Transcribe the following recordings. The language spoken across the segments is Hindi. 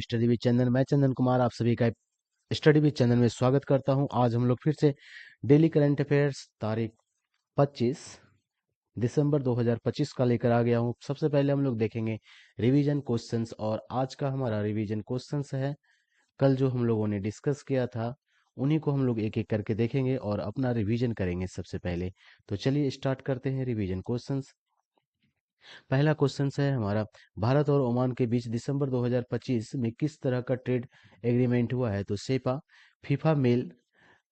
स्टडी विद चंदन। मैं चंदन कुमार आप सभी का स्टडी विद चंदन में स्वागत करता हूं। आज हम लोग फिर से डेली करंट अफेयर्स तारीख 25 दिसंबर 2025 का लेकर आ गया हूं। सबसे पहले हम लोग देखेंगे रिवीजन क्वेश्चंस, और आज का हमारा रिवीजन क्वेश्चंस है कल जो हम लोगों ने डिस्कस किया था उन्हीं को हम लोग एक एक करके देखेंगे और अपना रिवीजन करेंगे सबसे पहले। तो चलिए स्टार्ट करते हैं रिवीजन क्वेश्चंस। पहला क्वेश्चन है हमारा, भारत और ओमान के बीच दिसंबर 2025 में किस तरह का ट्रेड एग्रीमेंट हुआ है? तो CEPA, FIFA male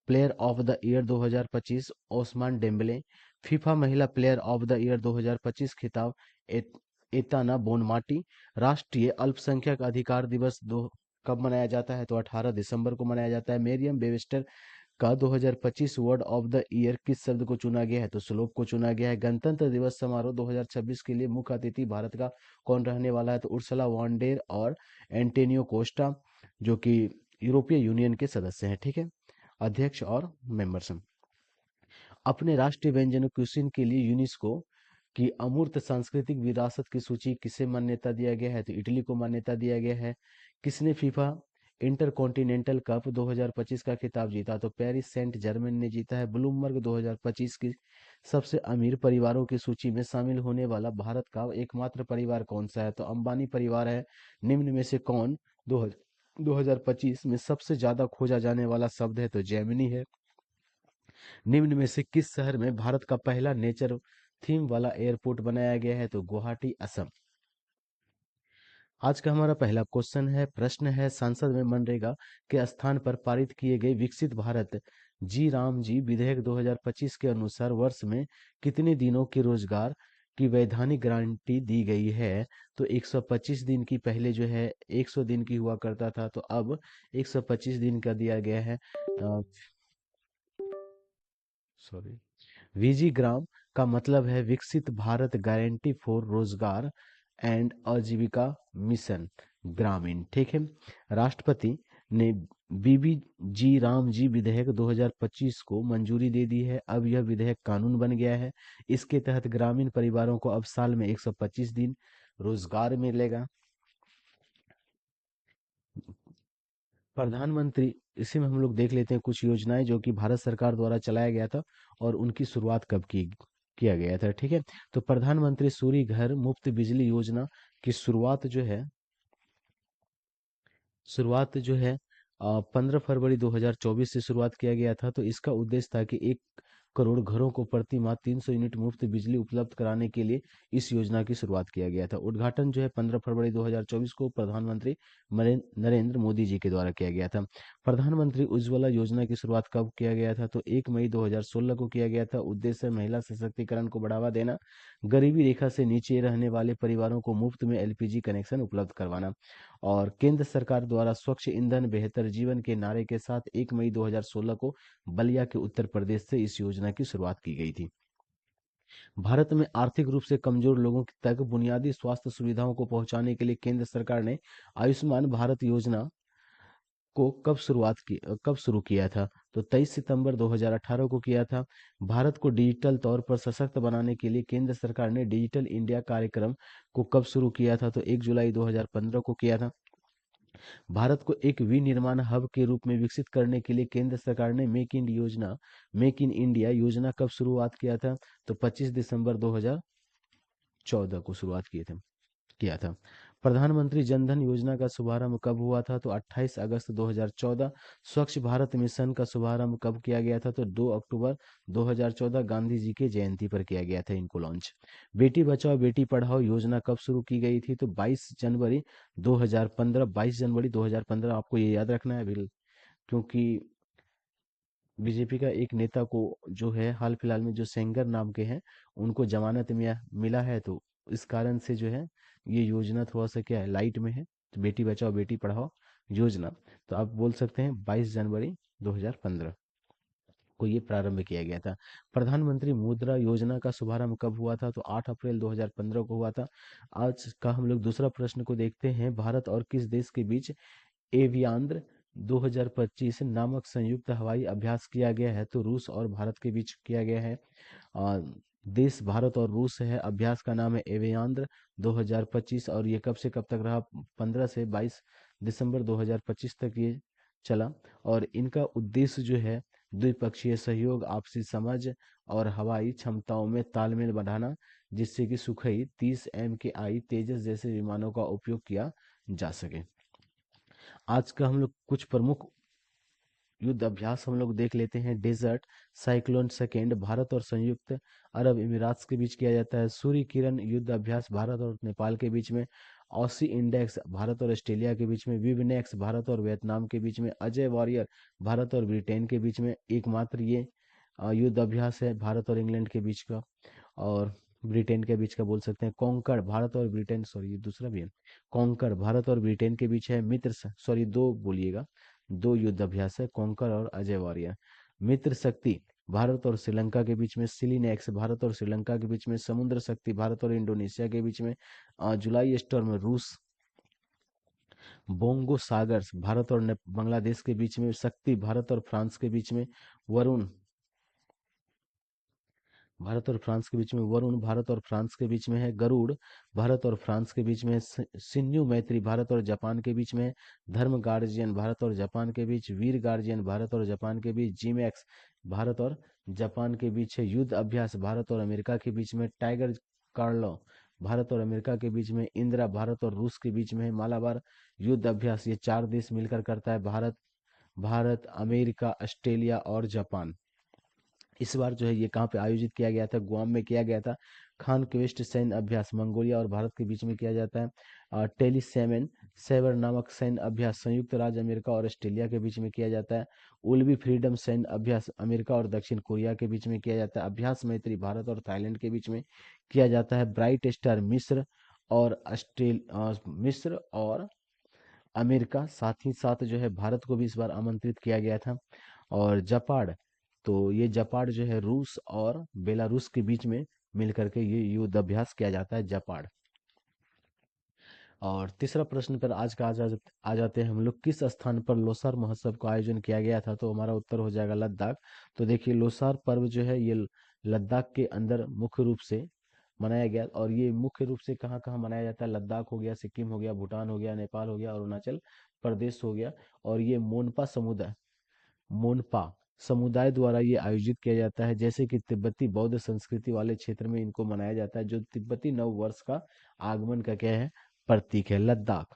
player of the year 2025 Ousmane Dembele, FIFA महिला प्लेयर ऑफ द ईयर 2025 खिताब एताना बोनमाटी। राष्ट्रीय अल्पसंख्यक अधिकार दिवस दो कब मनाया जाता है? तो 18 दिसंबर को मनाया जाता है। मेरियम वेबस्टर का 2025 वर्ड ऑफ द ईयर किस शब्द को चुना गया है? तो श्लोक को चुना गया है। गणतंत्र दिवस समारोह 2026 के लिए मुख्य अतिथि भारत का कौन रहने वाला है? तो उर्सुला वॉन डेर और एंटोनियो कोस्टा, जो कि यूरोपीय यूनियन के सदस्य हैं। ठीक है, अध्यक्ष और मेंबर्स हैं। अपने राष्ट्रीय व्यंजनों क्यूसिन के लिए यूनेस्को की अमूर्त सांस्कृतिक विरासत की सूची किसे मान्यता दिया गया है? तो इटली को मान्यता दिया गया है। किसने फीफा इंटरकॉन्टिनेंटल कप 2025 का खिताब जीता? तो पेरिस सेंट जर्मेन ने जीता है। ब्लूमबर्ग 2025 की सबसे अमीर परिवारों की सूची में शामिल होने वाला भारत का एकमात्र परिवार कौन सा है? तो अंबानी परिवार है। निम्न में से कौन 2025 में सबसे ज्यादा खोजा जाने वाला शब्द है? तो जेमिनी है। निम्न में से किस शहर में भारत का पहला नेचर थीम वाला एयरपोर्ट बनाया गया है? तो गुवाहाटी, असम। आज का हमारा पहला क्वेश्चन है, प्रश्न है, संसद में मनरेगा के स्थान पर पारित किए गए विकसित भारत जी राम जी विधेयक 2025 के अनुसार वर्ष में कितने दिनों के रोजगार की वैधानिक गारंटी दी गई है? तो 125 दिन की, पहले जो है 100 दिन की हुआ करता था, तो अब 125 दिन का दिया गया है। सॉरी, वीजी ग्राम का मतलब है विकसित भारत गारंटी फॉर रोजगार एंड आजीविका मिशन ग्रामीण। ठीक है, राष्ट्रपति ने बीबी जी राम जी विधेयक 2025 को मंजूरी दे दी है। अब यह विधेयक कानून बन गया है। इसके तहत ग्रामीण परिवारों को अब साल में 125 दिन रोजगार मिलेगा। प्रधानमंत्री, इसी में हम लोग देख लेते हैं कुछ योजनाएं जो कि भारत सरकार द्वारा चलाया गया था और उनकी शुरुआत कब की किया गया था। ठीक है, तो प्रधानमंत्री सूर्य घर मुफ्त बिजली योजना की शुरुआत जो है 15 फरवरी 2024 से शुरुआत किया गया था। तो इसका उद्देश्य था कि 1 करोड़ घरों को प्रति माह 300 यूनिट मुफ्त बिजली उपलब्ध कराने के लिए इस योजना की शुरुआत किया गया था। उद्घाटन जो है 15 फरवरी 2024 को प्रधानमंत्री नरेंद्र मोदी जी के द्वारा किया गया था। प्रधानमंत्री उज्ज्वला योजना की शुरुआत कब किया गया था? तो 1 मई 2016 को किया गया था। उद्देश्य महिला सशक्तिकरण को बढ़ावा देना, गरीबी रेखा से नीचे रहने वाले परिवारों को मुफ्त में एलपीजी कनेक्शन उपलब्ध करवाना। और केंद्र सरकार द्वारा स्वच्छ ईंधन बेहतर जीवन के नारे के साथ 1 मई 2016 को बलिया के उत्तर प्रदेश से इस योजना की शुरुआत की गई थी। भारत में आर्थिक रूप से कमजोर लोगों तक बुनियादी स्वास्थ्य सुविधाओं को पहुंचाने के लिए केंद्र सरकार ने आयुष्मान भारत योजना को कब शुरू किया था? तो 23 सितंबर 2018 को किया था। भारत को डिजिटल तौर पर सशक्त बनाने के लिए केंद्र सरकार ने डिजिटल इंडिया कार्यक्रम को कब शुरू किया था? तो 1 जुलाई 2015 को किया था। भारत को एक विनिर्माण हब के रूप में विकसित करने के लिए केंद्र सरकार ने मेक इन इंडिया योजना कब शुरुआत किया था? तो 25 दिसंबर 2014 को शुरुआत किया था। प्रधानमंत्री जन धन योजना का शुभारंभ कब हुआ था? तो 28 अगस्त 2014। स्वच्छ भारत मिशन का शुभारंभ कब किया गया था? तो 2 अक्टूबर 2014 गांधी जी की जयंती पर किया गया था इनको लॉन्च। बेटी बचाओ बेटी पढ़ाओ योजना कब शुरू की गई थी? तो 22 जनवरी 2015 आपको ये याद रखना है बिल, क्योंकि बीजेपी का एक नेता को जो है हाल फिलहाल में जो सेंगर नाम के हैं उनको जमानत में मिला है, तो इस कारण से जो है ये योजना थोड़ा सा क्या है, लाइट में है। तो बेटी बचाओ बेटी पढ़ाओ योजना, तो आप बोल सकते हैं 22 जनवरी 2015 को ये प्रारंभ किया गया था। प्रधानमंत्री मुद्रा योजना का शुभारंभ कब हुआ था? तो 8 अप्रैल 2015 को हुआ था। आज का हम लोग दूसरा प्रश्न को देखते हैं, भारत और किस देश के बीच एवियांद्र 2025 नामक संयुक्त हवाई अभ्यास किया गया है? तो रूस और भारत के बीच किया गया है। आ, देश भारत और रूस है। अभ्यास का नाम है एवियांद्र 2025 और ये कब से कब तक रहा? 15 से 22 दिसंबर 2025 तक ये चला। और इनका उद्देश्य जो है द्विपक्षीय सहयोग, आपसी समझ और हवाई क्षमताओं में तालमेल बढ़ाना, जिससे कि सुखोई 30 MKI तेजस जैसे विमानों का उपयोग किया जा सके। आज का हम लोग कुछ प्रमुख युद्ध अभ्यास हम लोग देख लेते हैं। डेजर्ट साइक्लोन सेकेंड भारत और संयुक्त अरब अमीरात के बीच किया जाता है। सूर्य किरण युद्ध अभ्यास भारत और नेपाल के बीच में। ऑसी इंडेक्स भारत और ऑस्ट्रेलिया के बीच में। विवनेक्स भारत और वियतनाम के बीच में। अजय वॉरियर भारत और ब्रिटेन के बीच में। एकमात्र ये युद्ध अभ्यास है भारत और इंग्लैंड के बीच का और ब्रिटेन के बीच का बोल सकते हैं। कॉन्कर भारत और ब्रिटेन, सॉरी ये दूसरा भी है। कॉन्कर भारत और ब्रिटेन के बीच है। मित्र सॉरी दो बोलिएगा, दो युद्ध अभ्यास है, कॉन्कर और अजय वॉरियर। मित्र शक्ति भारत और श्रीलंका के बीच में। सिलिनेक्स भारत और श्रीलंका के बीच में। समुद्र शक्ति भारत और इंडोनेशिया के बीच में। जुलाई स्टॉर्म रूस। बोंगो सागर्स भारत और बांग्लादेश के बीच में। शक्ति भारत और फ्रांस के बीच में। वरुण भारत और फ्रांस के बीच में। वरुण भारत और फ्रांस के बीच में है। गरुड़ भारत और फ्रांस के बीच में है। सिन्यू मैत्री भारत और जापान के बीच में है। धर्म गार्जियन भारत और जापान के बीच। वीर गार्जियन भारत और जापान के बीच। जिमैक्स भारत और जापान के बीच है। युद्ध अभ्यास भारत और अमेरिका के बीच में। टाइगर कार्लो भारत और अमेरिका के बीच में। इंदिरा भारत और रूस के बीच में है। मालाबार युद्ध अभ्यास ये चार देश मिलकर करता है। भारत, अमेरिका, ऑस्ट्रेलिया और जापान। इस बार जो है ये कहाँ पे आयोजित किया गया था? गुआम में किया गया था। खान क्वेस्ट सैन्य अभ्यास मंगोलिया और भारत के बीच में किया जाता है। टेलीसेवन सेवर नामक सैन्य अभ्यास संयुक्त राज्य अमेरिका और ऑस्ट्रेलिया के बीच में किया जाता है। उल्बी फ्रीडम सैन्य अभ्यास अमेरिका और दक्षिण कोरिया के बीच में किया जाता है। अभ्यास मैत्री भारत और थाईलैंड के बीच में किया जाता है। ब्राइट स्टार मिस्र और अमेरिका, साथ ही साथ जो है भारत को भी इस बार आमंत्रित किया गया था। और जापाड़, तो ये जापाड़ जो है रूस और बेलारूस के बीच में मिलकर के ये युद्ध अभ्यास किया जाता है, जापाड़। और तीसरा प्रश्न पर आज का आ जाते हैं हम लोग। किस स्थान पर लोसार महोत्सव का आयोजन किया गया था? तो हमारा उत्तर हो जाएगा लद्दाख। तो देखिए लोसार पर्व जो है ये लद्दाख के अंदर मुख्य रूप से मनाया गया। और ये मुख्य रूप से कहाँ कहाँ मनाया जाता है? लद्दाख हो गया, सिक्किम हो गया, भूटान हो गया, नेपाल हो गया, अरुणाचल प्रदेश हो गया। और ये मोनपा समुदाय द्वारा ये आयोजित किया जाता है। जैसे कि तिब्बती बौद्ध संस्कृति वाले क्षेत्र में इनको मनाया जाता है, जो तिब्बती नव वर्ष का आगमन का क्या है? प्रतीक है। लद्दाख,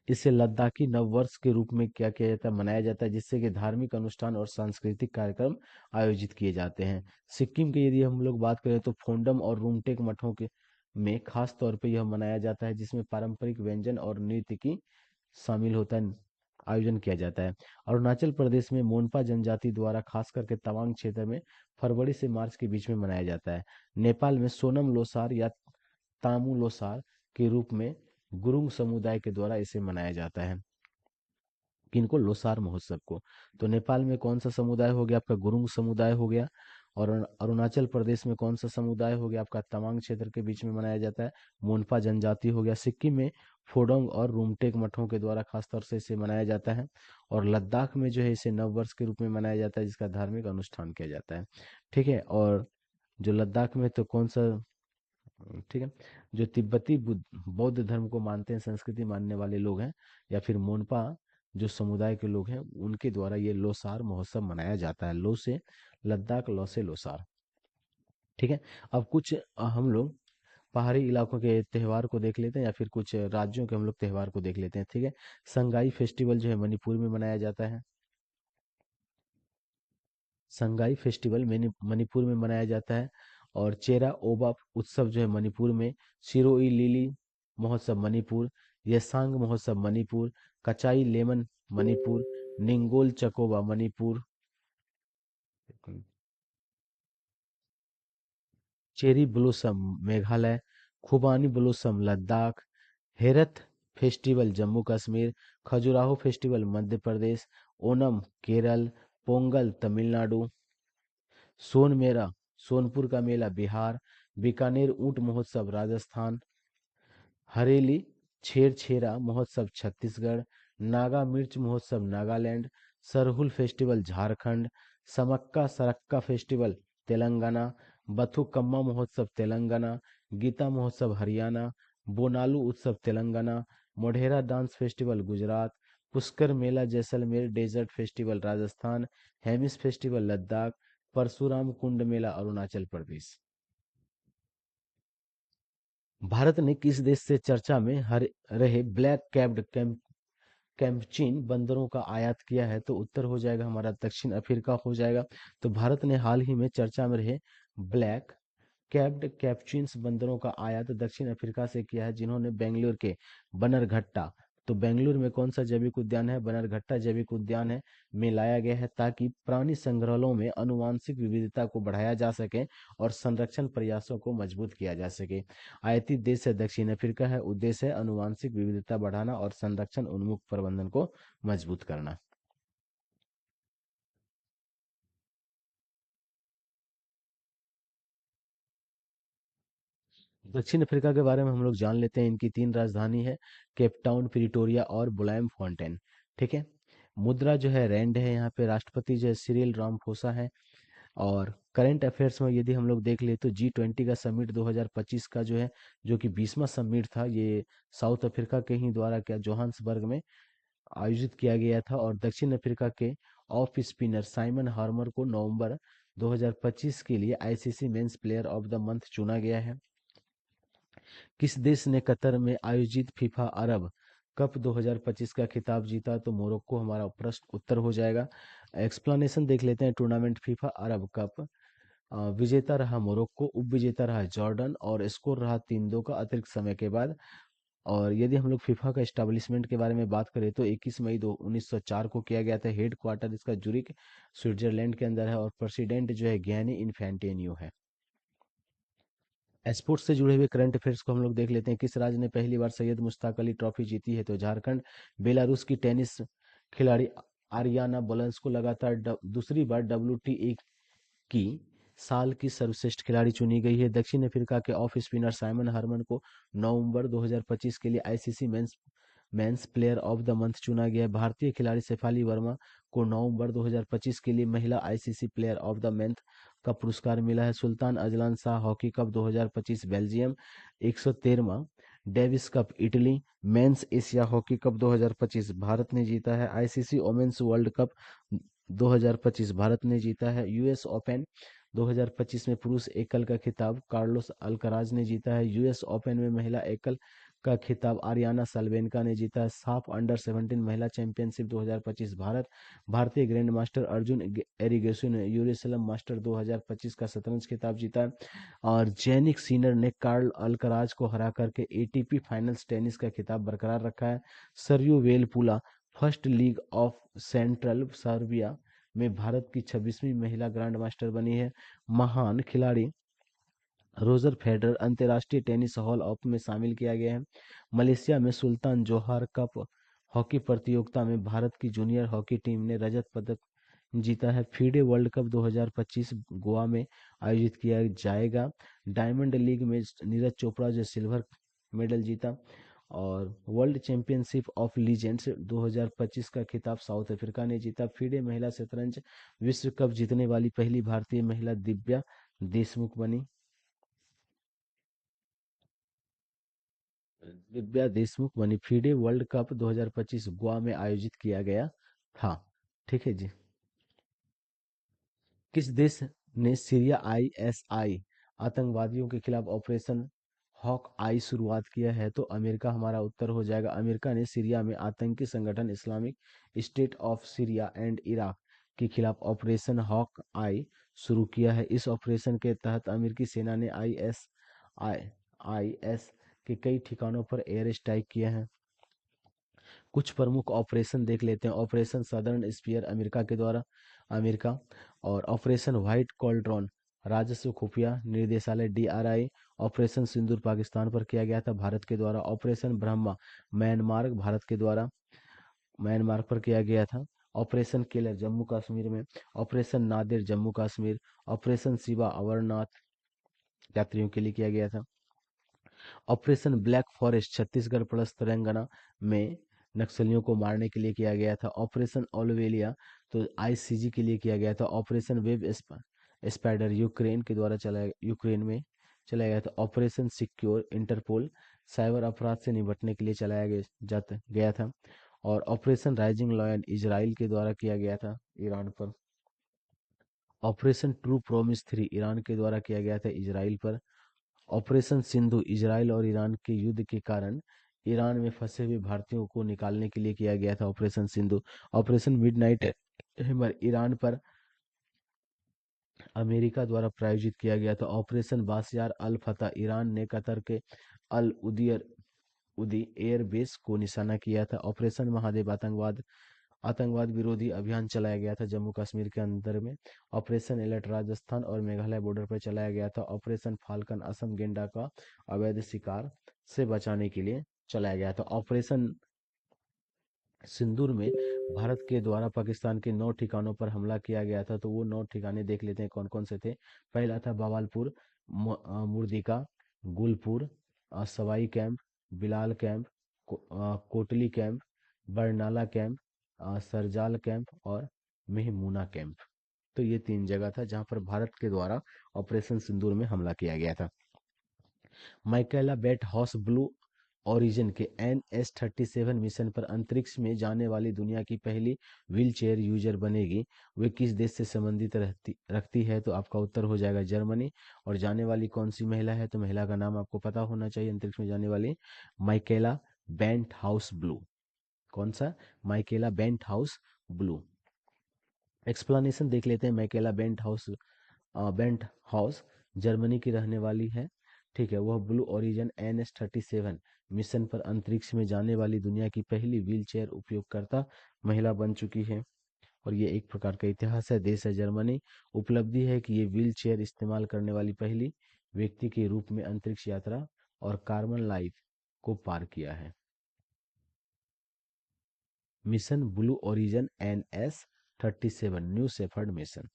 इसे लद्दाखी नववर्ष के रूप में क्या किया जाता है? मनाया जाता है, जिससे कि धार्मिक अनुष्ठान और सांस्कृतिक कार्यक्रम आयोजित किए जाते हैं। सिक्किम की यदि हम लोग बात करें तो फोंडम और रूमटेक मठों के में खास तौर पे यह मनाया जाता है, जिसमें पारंपरिक व्यंजन और नृत्य की शामिल होता है, आयोजन किया जाता है। अरुणाचल प्रदेश में मोनपा जनजाति द्वारा खास करके तवांग क्षेत्र में फरवरी से मार्च के बीच में मनाया जाता है। नेपाल में सोनम लोसार या तामू लोसार के रूप में गुरुंग समुदाय के द्वारा इसे मनाया जाता है। किनको? लोसार महोत्सव को। तो नेपाल में कौन सा समुदाय हो गया? आपका गुरुंग समुदाय हो गया। और अरुणाचल प्रदेश में कौन सा समुदाय हो गया? आपका तवांग क्षेत्र के बीच में मनाया जाता है, मोनपा जनजाति हो गया। सिक्किम में फोडोंग और रूमटेक मठों के द्वारा खास तौर से इसे मनाया जाता है। और लद्दाख में जो है इसे नववर्ष के रूप में मनाया जाता है, जिसका धार्मिक अनुष्ठान किया जाता है। ठीक है। और जो लद्दाख में तो कौन सा, ठीक है, जो तिब्बती बौद्ध धर्म को मानते हैं, संस्कृति मानने वाले लोग हैं, या फिर मोनपा जो समुदाय के लोग हैं, उनके द्वारा ये लोसार महोत्सव मनाया जाता है। लो से लद्दाख, लो से लोसार। ठीक है। अब कुछ हम लोग पहाड़ी इलाकों के त्योहार को देख लेते हैं, या फिर कुछ राज्यों के हम लोग त्योहार को देख लेते हैं। ठीक है। संगाई फेस्टिवल जो है मणिपुर में मनाया जाता है। संगाई फेस्टिवल मणिपुर में मनाया जाता है। और चेरा ओबा उत्सव जो है मणिपुर में। सिरोई लिली महोत्सव मणिपुर। येसांग महोत्सव Manipur. Kachai lemon Manipur. Ningol Chakouba Manipur. Cherry blossom Meghalaya. खुबानी blossom Ladakh. Herath festival Jammu Kashmir. Khajuraho festival Madhya Pradesh. Onam Kerala. Pongal Tamil Nadu. Son mela Sonpur का मेला बिहार। बीकानेर ऊंट महोत्सव राजस्थान। हरेली छेरछेरा महोत्सव छत्तीसगढ़। नागा मिर्च महोत्सव नागालैंड। सरहुल फेस्टिवल झारखंड। समक्का सरक्का फेस्टिवल तेलंगाना। बथुकम्मा महोत्सव तेलंगाना। गीता महोत्सव हरियाणा। बोनालू उत्सव Telangana. Modhera dance festival Gujarat, Pushkar mela Jaisalmer, desert festival Rajasthan, Hemis festival Ladakh, Parshuram Kund mela Arunachal Pradesh. Bharat ने किस देश से चर्चा में हर रहे ब्लैक कैप्ड कैम्पचिन बंदरों का आयात किया है? तो उत्तर हो जाएगा हमारा दक्षिण अफ्रीका हो जाएगा। तो भारत ने हाल ही में चर्चा में रहे ब्लैक कैप्ड कैप्चिन्स बंदरों का आयात दक्षिण अफ्रीका से किया है, जिन्होंने बेंगलुरु के बनरघट्टा, तो बेंगलुरु में कौन सा जैविक उद्यान है? बनरघट्टा जैविक उद्यान है, में लाया गया है, ताकि प्राणी संग्रहालयों में आनुवांशिक विविधता को बढ़ाया जा सके और संरक्षण प्रयासों को मजबूत किया जा सके। आयातित देश है दक्षिण अफ्रीका है, उद्देश्य है आनुवांशिक विविधता बढ़ाना और संरक्षण उन्मुख प्रबंधन को मजबूत करना। दक्षिण अफ्रीका के बारे में हम लोग जान लेते हैं। इनकी तीन राजधानी है, केप टाउन, प्रिटोरिया और बुलाइम फोंटेन। ठीक है। मुद्रा जो है रैंड है, यहाँ पे राष्ट्रपति जो है सिरिल रामफोसा है। और करंट अफेयर्स में यदि हम लोग देख ले तो G20 का समिट 2025 का जो है, जो कि 20वां समिट था, ये साउथ अफ्रीका के ही द्वारा क्या जोहान्सबर्ग में आयोजित किया गया था। और दक्षिण अफ्रीका के ऑफ स्पिनर साइमन हार्मर को नवंबर 2025 के लिए ICC men's player of the month चुना गया है। किस देश ने कतर में आयोजित फीफा अरब कप 2025 का खिताब जीता? तो मोरक्को हमारा प्रश्न उत्तर हो जाएगा। एक्सप्लेनेशन देख लेते हैं। टूर्नामेंट फीफा अरब कप विजेता रहा मोरक्को, उप विजेता रहा जॉर्डन और स्कोर रहा 3-2 का अतिरिक्त समय के बाद। और यदि हम लोग फीफा का एस्टेब्लिशमेंट के बारे में बात करें तो 21 मई 1904 को किया गया था। हेड क्वार्टर इसका जूरिक स्विट्जरलैंड के अंदर है और प्रेसिडेंट जो है गियानी इन्फेंटेनियो है। स्पोर्ट्स से जुड़े हुए करंट अफेयर्स को हम लोग देख लेते हैं। किस राज्य ने पहली बार सैयद मुश्ताक अली ट्रॉफी जीती है? तो झारखंड। बेलारूस की टेनिस खिलाड़ी आरियाना बोलेंस को लगातार दूसरी बार WTA की साल की सर्वश्रेष्ठ खिलाड़ी चुनी गई है। दक्षिण अफ्रीका के ऑफ स्पिनर साइमन हरमन को नवंबर 2025 के लिए ICC men's player of the month चुना गया है। भारतीय खिलाड़ी शेफाली वर्मा को नवंबर 2025 के लिए महिला ICC player of the month का पुरस्कार मिला है। Sultan Azlan Shah hockey cup 2025 Belgium. 113वां Davis cup Italy. Men's Asia hockey cup 2025 Bharat ने जीता है। ICC women's world cup 2025 Bharat ने जीता है। यूएस ओपन 2025 में पुरुष एकल का खिताब कार्लोस अल्कराज ने जीता है। यूएस ओपन में महिला एकल का खिताब आरियाना साल्वेनका ने जीता है। साफ अंडर 17 महिला चैंपियनशिप 2025 भारतीय ग्रैंड मास्टर अर्जुन एरिगेसु ने यूरोसलम मास्टर 2025 का शतरंज खिताब जीता है। और जेनिक सीनर ने कार्ल अल्कराज को हरा करके एटीपी फाइनल्स टेनिस का खिताब बरकरार रखा है। Saryu Velpula first league of central Serbia में भारत की 26वीं महिला ग्रैंड मास्टर बनी है। महान खिलाड़ी रोजर फेडरर अंतर्राष्ट्रीय टेनिस हॉल ऑफ में शामिल किया गया है। मलेशिया में सुल्तान जोहार कप हॉकी प्रतियोगिता में भारत की जूनियर हॉकी टीम ने रजत पदक जीता है। फीडे वर्ल्ड कप 2025 गोवा में आयोजित किया जाएगा। डायमंड लीग में नीरज चोपड़ा जो सिल्वर मेडल जीता। और वर्ल्ड चैंपियनशिप ऑफ लीजेंड्स 2025 का खिताब साउथ अफ्रीका ने जीता। फीडे महिला शतरंज विश्व कप जीतने वाली पहली भारतीय महिला दिव्या देशमुख बनी। दिव्या देशमुख बनी। फीडे वर्ल्ड कप 2025 गोवा में आयोजित किया गया था। ठीक है जी। किस देश ने सीरिया आईएसआई आतंकवादियों के खिलाफ ऑपरेशन हॉक आई शुरुआत किया है? तो अमेरिका हमारा उत्तर हो जाएगा। अमेरिका ने सीरिया में आतंकी संगठन Islamic state of Syria and Iraq के खिलाफ ऑपरेशन हॉक आई शुरू किया है। इस ऑपरेशन के तहत अमेरिकी सेना ने आई आईएस के कई ठिकानों पर एयर स्ट्राइक किए हैं। कुछ प्रमुख ऑपरेशन देख लेते हैं। ऑपरेशन सदर्न स्पीयर अमेरिका के द्वारा अमेरिका। और ऑपरेशन व्हाइट कॉल्ड्रॉन राजस्व खुफिया निर्देशालय DRI। ऑपरेशन सिंदूर पाकिस्तान पर किया गया था भारत के द्वारा। ऑपरेशन ब्रह्मा म्यांमार भारत के द्वारा म्यांमार पर किया गया था। ऑपरेशन किलर जम्मू कश्मीर में। ऑपरेशन नादिर जम्मू कश्मीर। ऑपरेशन शिवा अमरनाथ यात्रियों के लिए किया गया था। Operation black forest Chhattisgarh plus Telangana में नक्सलियों को मारने के लिए किया गया था। ऑपरेशन ओलवेलिया तो आईसीजी के लिए किया गया था। ऑपरेशन वेब स्पाइडर यूक्रेन के द्वारा चलाया यूक्रेन में चलाया गया था। ऑपरेशन सिक्योर इंटरपोल साइबर अपराध से निपटने के लिए चलाया गया था। और ऑपरेशन राइजिंग लायन इजराइल के द्वारा किया गया था ईरान पर। ऑपरेशन ट्रू प्रॉमिस 3 ईरान के द्वारा किया गया था इजराइल पर। ऑपरेशन सिंधु इजराइल और ईरान के युद्ध के कारण ईरान में फंसे हुए भारतीयों को निकालने के लिए किया गया था operation Sindhu. Operation midnight hammer Iran पर अमेरिका द्वारा प्रायोजित किया गया था। ऑपरेशन बासियार अल फतह ईरान ने कतर के अल उदियर उदी एयर बेस को निशाना किया था। ऑपरेशन महादेव आतंकवाद विरोधी अभियान चलाया गया था जम्मू कश्मीर के अंदर में। ऑपरेशन एलर्ट राजस्थान और मेघालय बॉर्डर पर चलाया गया था। ऑपरेशन फाल्कन असम गेंडा का अवैध शिकार से बचाने के लिए चलाया गया था। ऑपरेशन सिंदूर में भारत के द्वारा पाकिस्तान के 9 ठिकानों पर हमला किया गया था। तो वो 9 ठिकाने देख लेते हैं कौन कौन से थे। पहला था Bahawalpur, Muridke, Gulpur, Sawai camp, Bilal camp, Kotli camp, Barnala camp, Sarjal camp और मेहमूना कैंप। तो ये 3 जगह था जहां पर भारत के द्वारा ऑपरेशन सिंदूर में हमला किया गया था। माइकेला बेट हॉस ब्लू ओरिजिन के NS-37 मिशन पर अंतरिक्ष में जाने वाली दुनिया की पहली व्हीलचेयर यूजर बनेगी। वे किस देश से संबंधित रखती है? तो आपका उत्तर हो जाएगा जर्मनी। और जाने वाली कौन सी महिला है? तो महिला का नाम आपको पता होना चाहिए अंतरिक्ष में जाने वाली, माइकेला बेंट हाउस ब्लू। कौन सा? माइकेला बेंट हाउस ब्लू। एक्सप्लेनेशन देख लेते हैं। माइकेला बेंट हाउस जर्मनी की रहने वाली है। ठीक है, वह ब्लू ओरिजिन NS-37 मिशन पर अंतरिक्ष में जाने वाली दुनिया की पहली व्हीलचेयर उपयोगकर्ता महिला बन चुकी है। और ये एक प्रकार का इतिहास है। देश है जर्मनी। उपलब्धि है कि ये व्हीलचेयर इस्तेमाल करने वाली पहली व्यक्ति के रूप में अंतरिक्ष यात्रा और कार्बन लाइफ को पार किया है। Mission blue origin NS-37 new shepherd mission.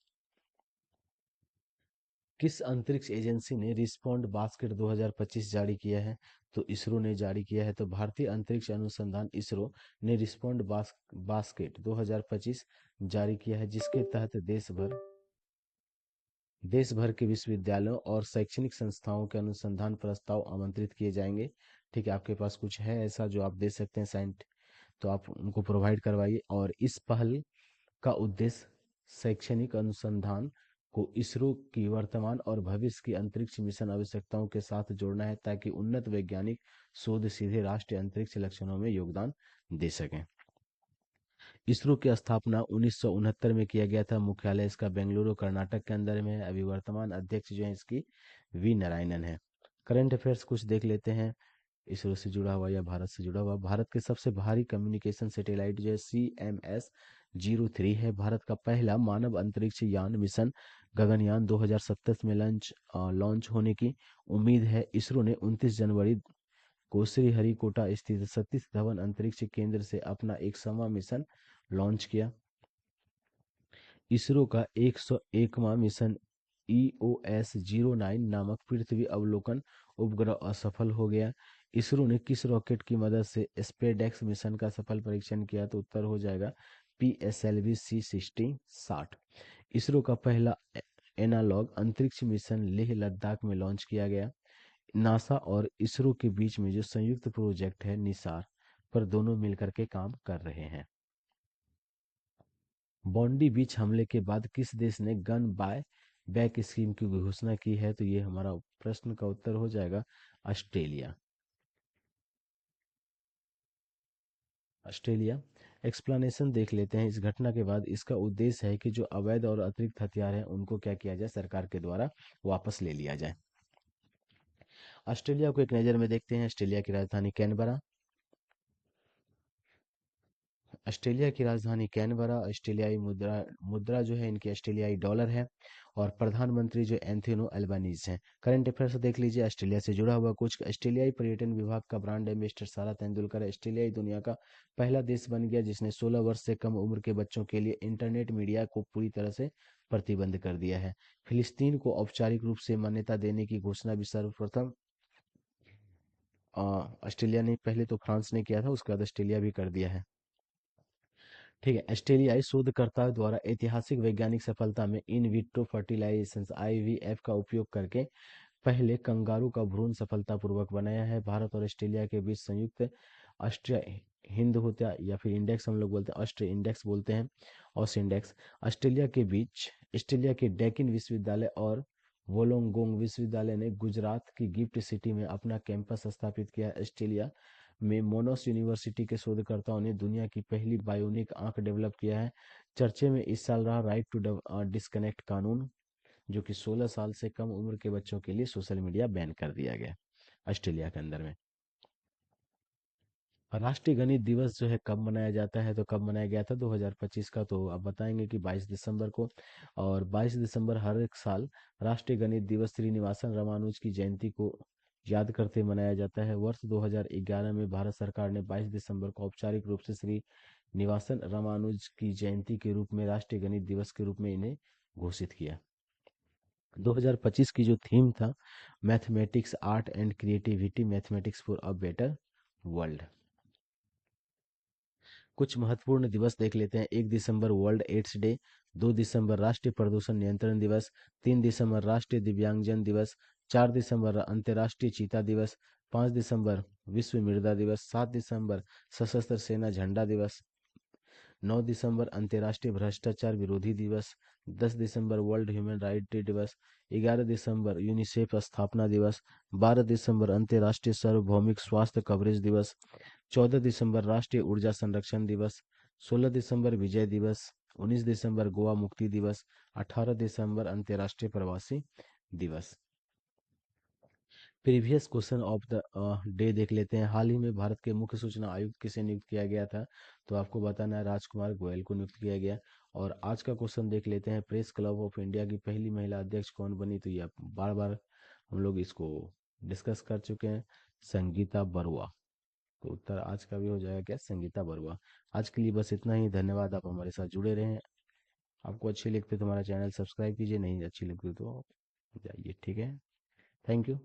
किस अंतरिक्ष एजेंसी ने रिस्पॉन्ड बास्केट 2025 जारी किया है? तो इसरो ने जारी किया है। तो भारतीय अंतरिक्ष अनुसंधान इसरो ने रिस्पॉन्ड बास्केट 2025 जारी किया है, जिसके तहत देश भर के विश्वविद्यालयों और शैक्षणिक संस्थाओं के अनुसंधान प्रस्ताव आमंत्रित किए जाएंगे। ठीक है, आपके पास कुछ है ऐसा जो आप दे सकते हैं साइंट, तो आप उनको प्रोवाइड करवाइए। और इस पहल का उद्देश्य शैक्षणिक अनुसंधान को इसरो की वर्तमान और भविष्य की अंतरिक्ष मिशन आवश्यकताओं के साथ जोड़ना है, ताकि उन्नत वैज्ञानिक शोध सीधे राष्ट्रीय अंतरिक्ष लक्ष्यों में योगदान दे सकें। इसरो की स्थापना 1969 में किया गया था। मुख्यालय इसका बेंगलुरु कर्नाटक के अंदर में है। अभी वर्तमान अध्यक्ष जो है इसकी वी नारायणन है। करंट अफेयर्स कुछ देख लेते हैं इसरो से जुड़ा हुआ या भारत से जुड़ा हुआ। भारत के सबसे भारी कम्युनिकेशन सैटेलाइट जो है CMS-03 है। भारत का पहला मानव अंतरिक्ष यान मिशन गगनयान 2027 में लॉन्च होने की उम्मीद है। इसरो ने 29 जनवरी को श्रीहरिकोटा स्थित सतीश धवन अंतरिक्ष केंद्र से अपना 100वां मिशन लॉन्च किया। इसरो का 101वां मिशन EOS-09 नामक पृथ्वी अवलोकन उपग्रह असफल हो गया। इसरो ने किस रॉकेट की मदद से स्पेसएक्स मिशन का सफल परीक्षण किया? तो उत्तर हो जाएगा PSLV C60-60। इसरो का पहला एनालॉग अंतरिक्ष मिशन लेह लद्दाख में लॉन्च किया गया। नासा और इसरो के बीच में जो संयुक्त प्रोजेक्ट है निसार पर दोनों मिलकर के काम कर रहे हैं। बॉन्डी बीच हमले के बाद किस देश ने गन बाय बैक स्कीम की घोषणा की है? तो ये हमारा प्रश्न का उत्तर हो जाएगा ऑस्ट्रेलिया। ऑस्ट्रेलिया। एक्सप्लेनेशन देख लेते हैं। इस घटना के बाद इसका उद्देश्य है कि जो अवैध और अतिरिक्त हथियार हैं उनको क्या किया जाए, सरकार के द्वारा वापस ले लिया जाए। ऑस्ट्रेलिया को एक नज़र में देखते हैं। ऑस्ट्रेलिया की राजधानी कैनबरा। ऑस्ट्रेलिया की राजधानी कैनबरा। ऑस्ट्रेलियाई मुद्रा मुद्रा जो है इनकी ऑस्ट्रेलियाई डॉलर है। और प्रधानमंत्री जो एंथोनी अल्बानीज हैं। करंट अफेयर्स देख लीजिए ऑस्ट्रेलिया से जुड़ा हुआ कुछ। ऑस्ट्रेलियाई पर्यटन विभाग का ब्रांड एम्बेसडर सारा तेंदुलकर ऑस्ट्रेलियाई दुनिया का पहला देश बन गया जिसने 16 वर्ष से कम उम्र के बच्चों के लिए इंटरनेट मीडिया को पूरी तरह से प्रतिबंध कर दिया है। फिलिस्तीन को औपचारिक रूप से मान्यता देने की घोषणा भी सर्वप्रथम ऑस्ट्रेलिया ने, पहले तो फ्रांस ने किया था, उसके बाद ऑस्ट्रेलिया भी कर दिया है। ठीक है, ऑस्ट्रेलियाई शोधकर्ताओं द्वारा ऐतिहासिक वैज्ञानिक सफलता में इन विट्रो फर्टिलाइजेशन IVF का उपयोग करके पहले कंगारू का भ्रूण सफलतापूर्वक बनाया है। भारत और ऑस्ट्रेलिया के बीच संयुक्त ऑस्ट्रिया हिंद होता या फिर इंडेक्स हम लोग बोलते हैं, ऑस्ट्रिया इंडेक्स बोलते हैं, ऑस इंडेक्स। ऑस्ट्रेलिया के बीच ऑस्ट्रेलिया के डेकिन विश्वविद्यालय और वोलोंगोंग विश्वविद्यालय ने गुजरात की गिफ्ट सिटी में अपना कैंपस स्थापित किया। ऑस्ट्रेलिया में मोनाश यूनिवर्सिटी के शोधकर्ताओं ने दुनिया की पहली बायोनिक आंख डेवलप किया है। चर्चे में इस साल रहा राइट टू डिस्कनेक्ट कानून, जो कि 16 साल से कम उम्र के बच्चों के लिए सोशल मीडिया बैन कर दिया गया ऑस्ट्रेलिया के अंदर में। राष्ट्रीय गणित दिवस जो है कब मनाया जाता है, तो कब मनाया गया था 2025 का, तो आप बताएंगे कि 22 दिसंबर को। और 22 दिसंबर हर एक साल राष्ट्रीय गणित दिवस श्रीनिवासन रामानुज की जयंती को याद करते मनाया जाता है। वर्ष 2011 में भारत सरकार ने 22 दिसंबर को औपचारिक रूप से श्री निवासन रामानुज की जयंती के रूप में राष्ट्रीय गणित दिवस के रूप में इन्हें घोषित किया। 2025 की जो थीम था, mathematics art and creativity, mathematics for a better world. कुछ महत्वपूर्ण दिवस देख लेते हैं। 1 दिसंबर वर्ल्ड एड्स डे, 2 दिसंबर राष्ट्रीय प्रदूषण नियंत्रण दिवस, 3 दिसंबर राष्ट्रीय दिव्यांगजन दिवस, 4 दिसंबर अंतर्राष्ट्रीय चीता दिवस, 5 दिसंबर विश्व मृदा दिवस, 7 दिसंबर सशस्त्र सेना झंडा दिवस, 9 दिसंबर अंतर्राष्ट्रीय भ्रष्टाचार विरोधी दिवस, 10 दिसंबर वर्ल्ड ह्यूमन राइट दिवस, 11 दिसंबर यूनिसेफ स्थापना दिवस, 12 दिसंबर अंतर्राष्ट्रीय सार्वभौमिक स्वास्थ्य कवरेज दिवस, 14 दिसंबर राष्ट्रीय ऊर्जा संरक्षण दिवस, 16 दिसंबर विजय दिवस, 19 दिसंबर गोवा मुक्ति दिवस, 18 दिसंबर अंतर्राष्ट्रीय प्रवासी दिवस। Previous question of the day देख लेते हैं। हाल ही में भारत के मुख्य सूचना आयुक्त किसे नियुक्त किया गया था, तो आपको बताना है राजकुमार गोयल को नियुक्त किया गया। और आज का क्वेश्चन देख लेते हैं, प्रेस क्लब ऑफ इंडिया की पहली महिला अध्यक्ष कौन बनी, तो ये आप बार बार हम लोग इसको डिस्कस कर चुके हैं, संगीता बरुआ। तो उत्तर आज का भी हो जाएगा क्या, संगीता बरुआ। आज के लिए बस इतना ही, धन्यवाद, आप हमारे साथ जुड़े रहें। आपको अच्छी लगती है तो हमारा चैनल सब्सक्राइब कीजिए, नहीं अच्छी लगती तो जाइए, ठीक है। Thank you.